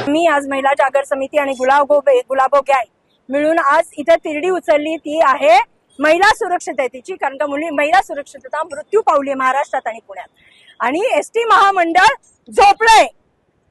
मी आज महिला जागर समिती आणि गुलाबो गॅंग मिळून आज इथे तिरडी उचलली। ती आहे महिला सुरक्षिततेची, कारण का महिला सुरक्षितता मृत्यू पावली महाराष्ट्रात आणि पुण्यात। आणि एसटी महामंडळ झोपलंय,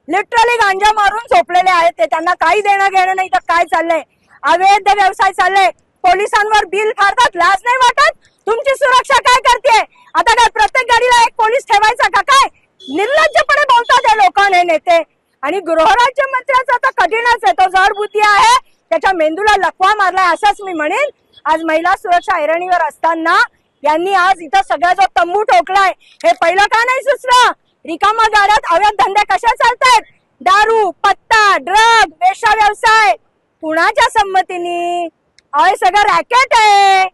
लिटरली गांजा मारून झोपलेले आहेत ते। त्यांना काही देणं घेणं नाही तर काय चाललंय, अवैध व्यवसाय चाललंय, पोलिसांवर बिल फाडतात, लाज नाही वाटत? तुमची सुरक्षा काय करते? आता काय प्रत्येक गाडीला एक पोलीस ठेवायचा का काय? निर्लज्जपणे बोलतात हे लोक, हे नेते। आणि गृहराज्य मंत्र्याचा तर कठीणच आहे, तो जड बुद्धी आहे, त्याच्या मेंदूला लकवा मारलाय असंच मी म्हणेन। आज महिला सुरक्षा ऐरणीवर असताना यांनी आज इथं सगळा जो तंबू ठोकलाय हे पहिलं का नाही सुचलं? रिकामा गाड्यात अवैध धंदे कशा चालतात? दारू, पत्ता, ड्रग, वेश्या व्यवसाय कुणाच्या संमतीने? अय सगळं रॅकेट आहे।